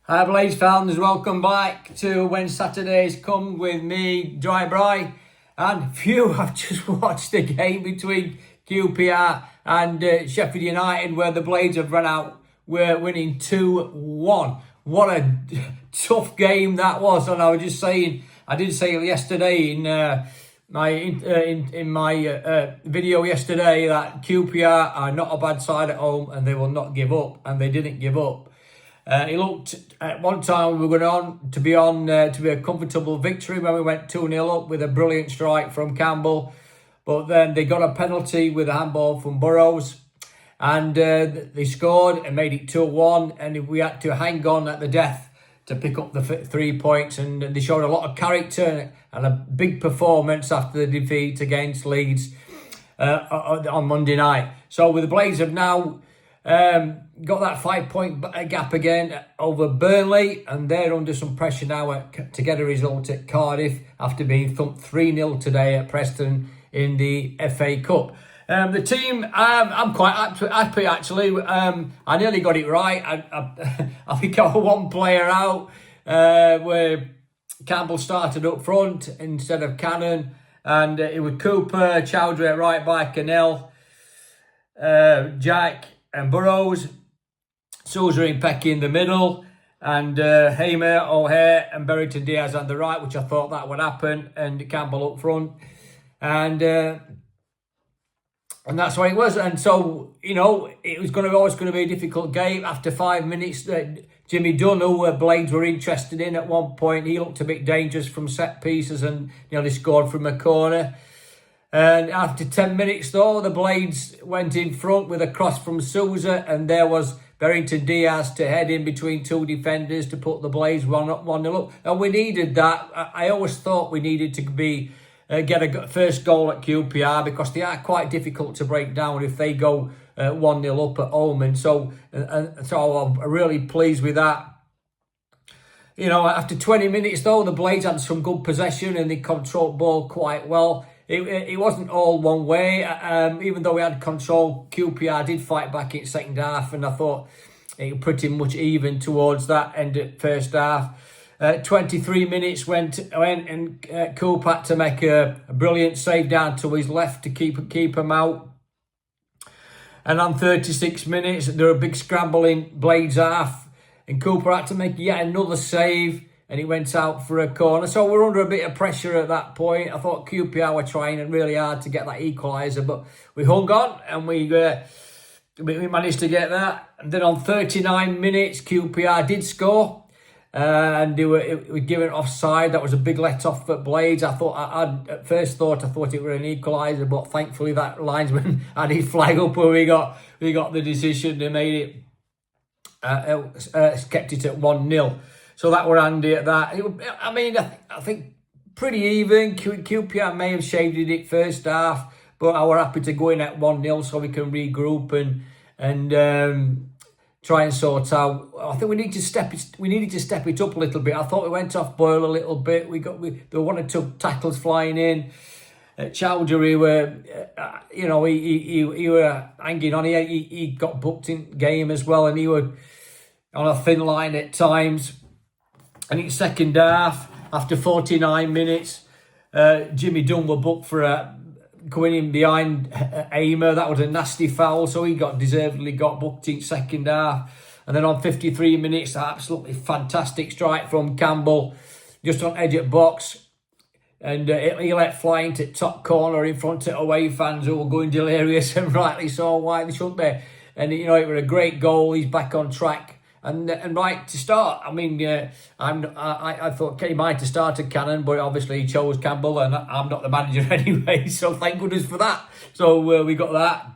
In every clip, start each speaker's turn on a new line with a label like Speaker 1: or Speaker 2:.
Speaker 1: Hi Blades fans, welcome back to When Saturdays Come with me, Dry Bry. And phew, I've just watched the game between QPR and Sheffield United where the Blades have run out. We're winning 2-1. What a tough game that was. And I was just saying, I did say it yesterday in my video yesterday that QPR are not a bad side at home and they will not give up, and they didn't give up. It looked at one time we were going to be a comfortable victory when we went 2-0 up with a brilliant strike from Campbell, but then they got a penalty with a handball from Burrows, and they scored and made it 2-1, and we had to hang on at the death to pick up the 3 points, and they showed a lot of character and a big performance after the defeat against Leeds on Monday night. So with the Blades have now got that 5 point gap again over Burnley, and they're under some pressure now to get a result at Cardiff after being thumped 3-0 today at Preston in the FA Cup. The team, I'm quite happy actually. I nearly got it right. I think I got one player out where Campbell started up front instead of Cannon, and it was Cooper, Chowdhury at right back, Canel, Jack and Burrows, Sousa and Pecky in the middle, and Hamer, O'Hare and Brereton Diaz on the right, which I thought that would happen, and Campbell up front, and that's what it was. And so, you know, it was always going to be a difficult game. After 5 minutes, Jimmy Dunn, who Blades were interested in at one point, he looked a bit dangerous from set pieces, and they scored from a corner. And after 10 minutes, though, the Blades went in front with a cross from Sousa, and there was Brereton Diaz to head in between two defenders to put the Blades 1-0 up. And we needed that. I always thought we needed to get a first goal at QPR, because they are quite difficult to break down if they go 1-0 up at home. And so I'm really pleased with that. You know, after 20 minutes, though, the Blades had some good possession and they controlled ball quite well. It wasn't all one way. Even though we had control, QPR did fight back in second half, and I thought it was pretty much even towards that end of first half. 23 minutes went and Coop had to make a brilliant save down to his left to keep him out. And on 36 minutes, there was a big scramble in Blades half, and Cooper had to make yet another save, and he went out for a corner. So we're under a bit of pressure at that point. I thought QPR were trying really hard to get that equaliser, but we hung on and we managed to get that. And then on 39 minutes, QPR did score, and they were given offside. That was a big let-off at Blades. I at first thought it was an equaliser, but thankfully that linesman had his flag up where we got the decision. They made it, kept it at 1-0. So that were handy at that. I think pretty even. QPR may have shaded it first half, but I were happy to go in at 1-0 so we can regroup and try and sort out. I think we needed to step it up a little bit. I thought we went off boil a little bit. There were one or two tackles flying in. Chowdhury were, he were hanging on. He got booked in game as well, and he were on a thin line at times. And in second half, after 49 minutes, Jimmy Dunn were booked for going in behind Aimer. That was a nasty foul, so he deservedly got booked in second half. And then on 53 minutes, absolutely fantastic strike from Campbell, just on edge of box. And he let fly into top corner in front of away fans who were going delirious, and rightly so. Why they shouldn't they? And it was a great goal. He's back on track. And right to start. I thought he might have started Cannon, but obviously he chose Campbell, and I'm not the manager anyway, so thank goodness for that. So we got that,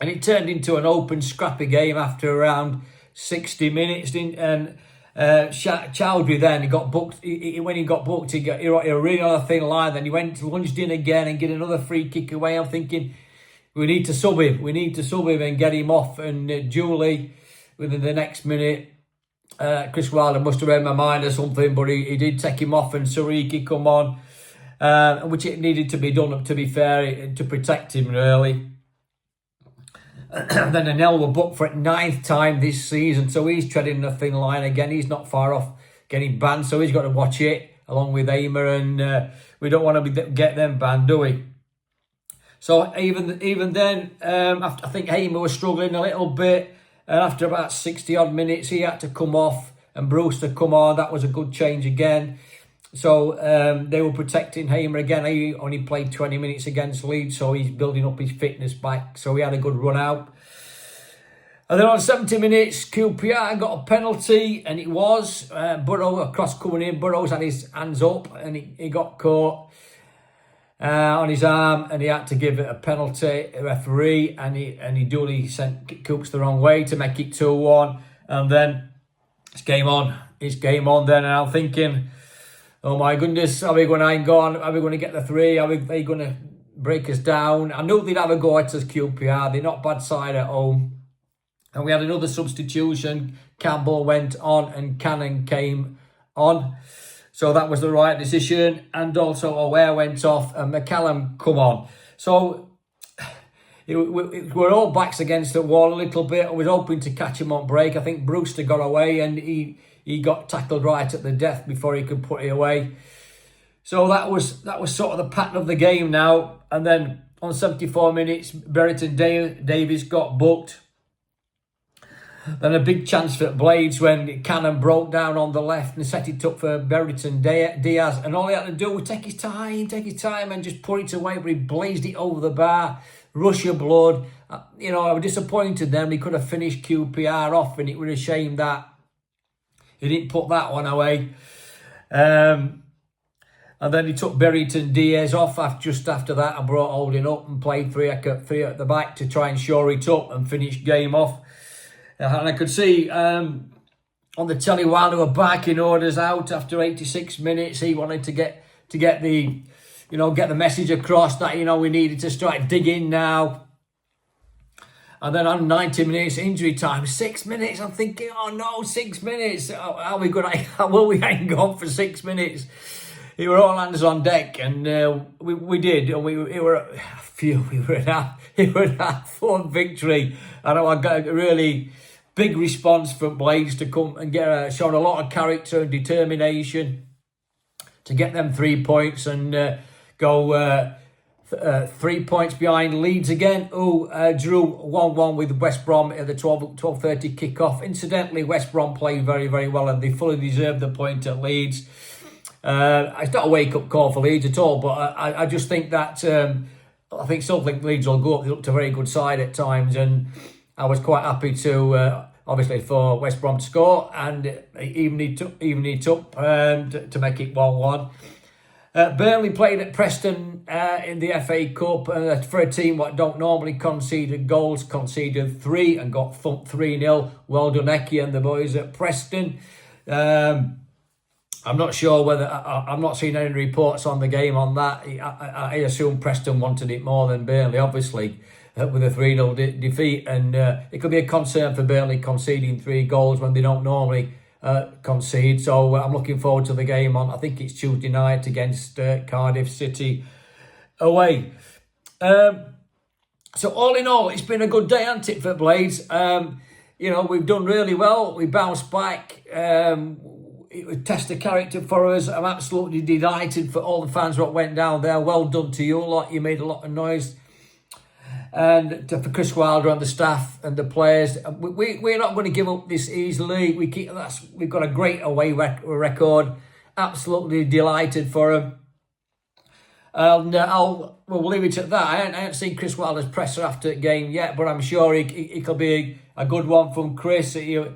Speaker 1: and it turned into an open, scrappy game after around 60 minutes. And Chowdhury then he got booked. When he got booked, he really on a thin line. Then he lunged in again and get another free kick away. I'm thinking we need to sub him. We need to sub him and get him off. And Julie, within the next minute, Chris Wilder must have read my mind or something, but he did take him off, and Sariki come on, which it needed to be done, to be fair, to protect him really. Then Anel were booked for it 9th time this season, so he's treading a thin line again. He's not far off getting banned, so he's got to watch it along with Hamer, and we don't want to get them banned, do we? So even then, I think Hamer was struggling a little bit, and after about 60 odd minutes, he had to come off, and Brewster come on. That was a good change again. So they were protecting Hamer again. He only played 20 minutes against Leeds, so he's building up his fitness back. So he had a good run out. And then on 70 minutes, QPR got a penalty, and it was Burrow across coming in. Burrows had his hands up, and he got caught on his arm, and he had to give it a penalty. A referee, and he duly sent Coops the wrong way to make it 2-1. And then it's game on. It's game on then, and I'm thinking, oh my goodness, are we going to hang on? Are we going to get the 3? Are they going to break us down? I knew they'd have a go at us, QPR. They're not bad side at home. And we had another substitution. Campbell went on and Cannon came on. So that was the right decision. And also Aware went off and McCallum come on. So we're all backs against the wall a little bit. I was hoping to catch him on break. I think Brewster got away, and he got tackled right at the death before he could put it away. So that was sort of the pattern of the game now. And then on 74 minutes, Brereton Davies got booked. Then a big chance for Blades when Cannon broke down on the left and set it up for Brereton Diaz. And all he had to do was take his time and just put it away. But he blazed it over the bar, rush of blood. I was disappointed then. He could have finished QPR off, and it was a shame that he didn't put that one away. And then he took Brereton Diaz off just after that and brought Holding up and played three at the back to try and shore it up and finish game off. And I could see on the telly while they were barking orders out after 86 minutes, he wanted to get the message across that we needed to start digging now. And then on 90 minutes injury time, 6 minutes. I'm thinking, oh no, 6 minutes. How will we hang on for 6 minutes? We were all hands on deck, and we did. And we were in that full victory. And I got a really big response from Blades to come and get shown a lot of character and determination to get them 3 points and go 3 points behind Leeds again, who drew 1-1 with West Brom at the 12:30 kickoff. Incidentally, West Brom played very, very well, and they fully deserved the point at Leeds. It's not a wake-up call for Leeds at all, but I just think that I still think Leeds will go up. They looked a very good side at times, and I was quite happy to obviously for West Brom to score, and even he took to make it 1-1. Burnley played at Preston in the FA Cup for a team that don't normally concede goals, conceded 3 and got thumped 3-0. Well done, Eki and the boys at Preston. I'm not sure whether I'm not seeing any reports on the game on that. I assume Preston wanted it more than Burnley, obviously, with a 3-0 defeat, and it could be a concern for Burnley conceding 3 goals when they don't normally concede. So I'm looking forward to the game on, I think it's Tuesday night against Cardiff City away. So all in all, it's been a good day, hasn't it, for Blades? We've done really well. We bounced back. It would test the character for us. I'm absolutely delighted for all the fans that went down there. Well done to you lot. You made a lot of noise. And for Chris Wilder and the staff and the players, we're not going to give up this easily. We've got a great away record. Absolutely delighted for him. We'll leave it at that. I haven't seen Chris Wilder's presser after the game yet, but I'm sure it could be a good one from Chris. Fully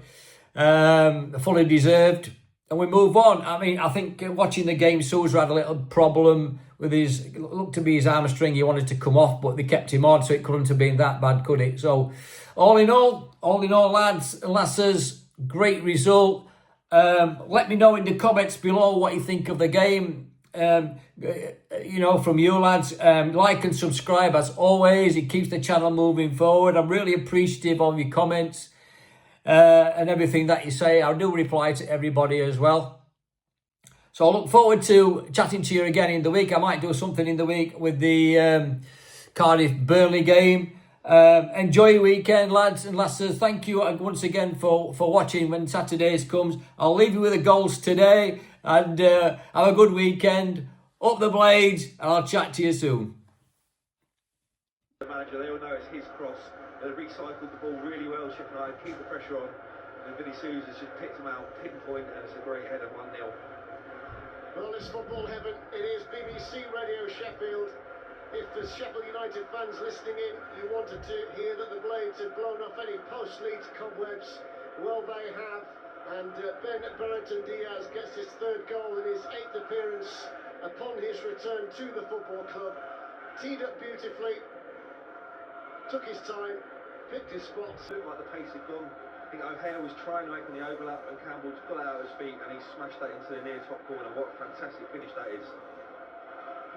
Speaker 1: deserved. And we move on. I mean, I think watching the game, Sousa had a little problem with looked to be his hamstring. He wanted to come off, but they kept him on, so it couldn't have been that bad, could it? So, all in all, lads and lasses, great result. Let me know in the comments below what you think of the game. From you lads. Like and subscribe as always. It keeps the channel moving forward. I'm really appreciative of your comments. And everything that you say. I do reply to everybody as well. So I look forward to chatting to you again in the week. I might do something in the week with the Cardiff Burnley game. Enjoy your weekend, lads and lasses. Thank you once again for watching when Saturdays comes. I'll leave you with the goals today, and have a good weekend. Up the Blades, and I'll chat to you soon.
Speaker 2: The manager, they all know it's his cross. They recycled the ball really well, Chip and I. Keep the pressure on. And Vinny Suze has just picked them out, pinpoint, and it's a great header, 1-0.
Speaker 3: Well, it's football heaven. It is BBC Radio Sheffield. If the Sheffield United fans listening in, you wanted to hear that the Blades had blown off any post-Leeds cobwebs, well, they have. And Brereton Diaz gets his third goal in his 8th appearance upon his return to the football club. Teed up beautifully, took his time, picked his spots.
Speaker 2: Looked like the pace had gone. I think O'Hare was trying to make the overlap, and Campbell just got out of his feet, and he smashed that into the near top corner. What a fantastic finish that is.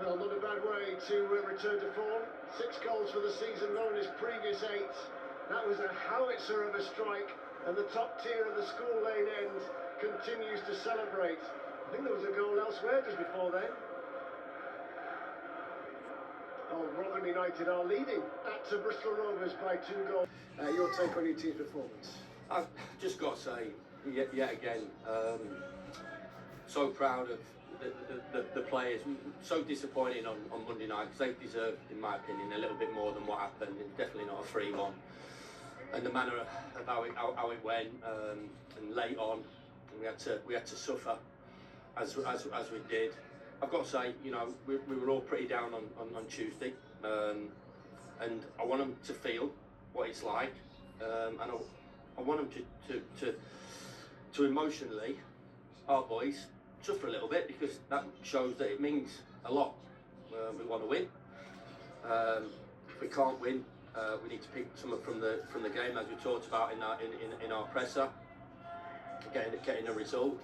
Speaker 3: Well, not a bad way to return to form. 6 goals for the season, not in his previous 8. That was a howitzer of a strike, and the top tier of the School Lane end continues to celebrate. I think there was a goal elsewhere just before then. Oh, Rotherham United are leading at Bristol Rovers by 2 goals. Your take on your team's performance?
Speaker 4: I've just got to say, yet again, so proud of the players. So disappointing on Monday night, because they deserved, in my opinion, a little bit more than what happened. It's definitely not a 3-1. And the manner of how it went, and late on, we had to suffer as we did. I've got to say, you know, we were all pretty down on Tuesday, and I want them to feel what it's like, and I want them to emotionally, our boys, suffer a little bit, because that shows that it means a lot. We want to win. If we can't win, we need to pick something from the game, as we talked about in our presser, getting a result.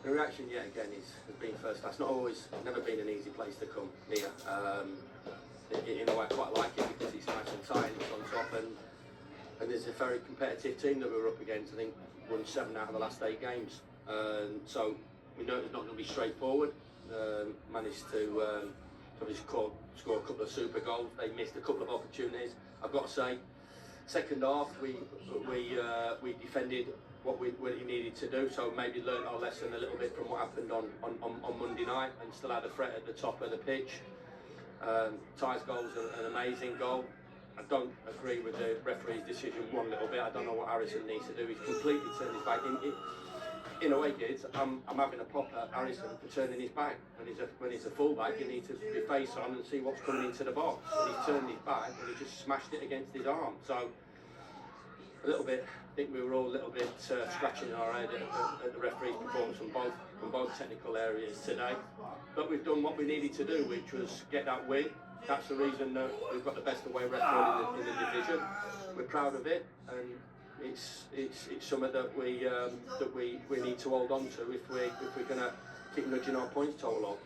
Speaker 4: The reaction yet again has been first class. Never been an easy place to come near. In a way, I quite like it, because it's nice and tight and it's on top, and there's a very competitive team that we're up against. I think won 7 out of the last 8 games. So we know it's not going to be straightforward. Managed to obviously score a couple of super goals. They missed a couple of opportunities. I've got to say, second half we defended what we needed to do. So maybe learned our lesson a little bit from what happened on Monday night, and still had a threat at the top of the pitch. Ty's goal was an amazing goal. I don't agree with the referee's decision one little bit. I don't know what Harrison needs to do. He's completely turned his back. In a way, kids, I'm having a pop at Harrison for turning his back. When he's a fullback, you need to be face on and see what's coming into the box. And he's turned his back, and he just smashed it against his arm. So a little bit, I think we were all a little bit scratching our head at the referee's performance from both technical areas today. But we've done what we needed to do, which was get that win. That's the reason that we've got the best away record in the division. We're proud of it, and it's something that we need to hold on to if we're going to keep nudging our points total up.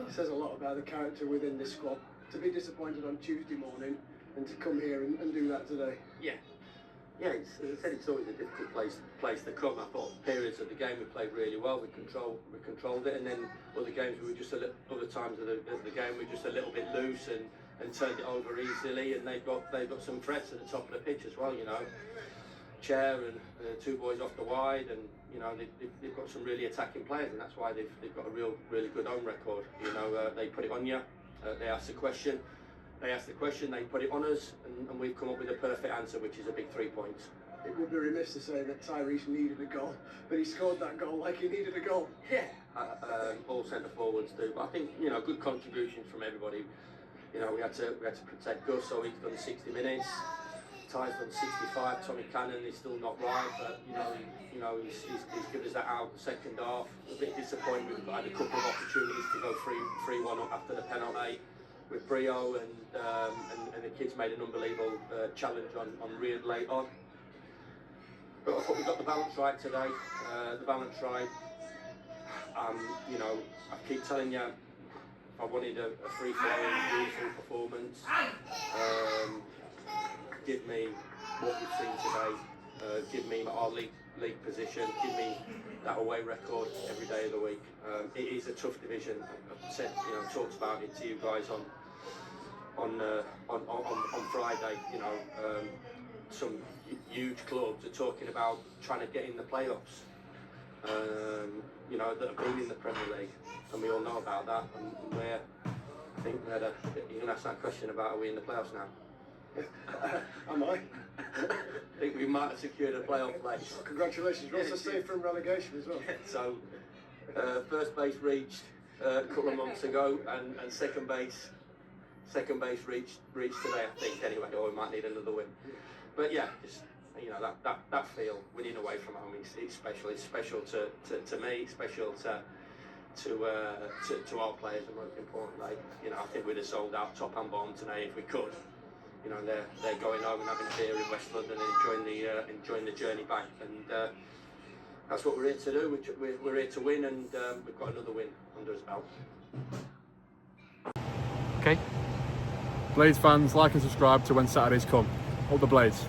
Speaker 3: It says a lot about the character within this squad. To be disappointed on Tuesday morning and to come here and do that today.
Speaker 4: Yeah, as I said, it's always a difficult place to come. I thought periods of the game we played really well. We controlled it, and then other games we were just other times of the game we were just a little bit loose and turned it over easily. And they've got some threats at the top of the pitch as well. You know, Chair and 2 boys off the wide, and you know they've got some really attacking players, and that's why they've got a really good home record. You know, they put it on you. They ask the question. They put it on us, and we've come up with a perfect answer, which is a big 3 points.
Speaker 3: It would be remiss to say that Tyrese needed a goal, but he scored that goal like he needed a goal.
Speaker 4: Yeah, all centre forwards do, but I think, you know, good contributions from everybody. You know, we had to protect Gus, so he's done 60 minutes. Ty's done 65. Tommy Cannon is still not right, but you know he's given us that out the second half. A bit disappointed. We've had a couple of opportunities to go 3-1 up after the penalty with Brio, and the kids made an unbelievable challenge on Riyad late on. But I thought we got the balance right today. You know, I keep telling you, I wanted a free-flowing, beautiful performance. Give me what we've seen today. Give me our league position. Give me that away record every day of the week. It is a tough division. I've said, talked about it to you guys on Friday. You know, some huge clubs are talking about trying to get in the playoffs. You know, that have been in the Premier League, and we all know about that. And I think you can ask that question about, are we in the playoffs now?
Speaker 3: Am I?
Speaker 4: I think we might have secured a playoff place.
Speaker 3: Congratulations, you're also safe from relegation as well.
Speaker 4: So, first base reached a couple of months ago, and second base reached today, I think. Anyway, or we might need another win. But yeah, just, you know, that feel winning away from home, it's special. It's special to me. It's special to our players, and most importantly, you know, I think we'd have sold out top and bottom today if we could. You know, they're going home and having a beer in West London and enjoying the journey back, and that's what we're here to do. We're here to win, and we've got another win under us belt.
Speaker 5: Okay. Blades fans, like and subscribe to when Saturdays come. Up the Blades.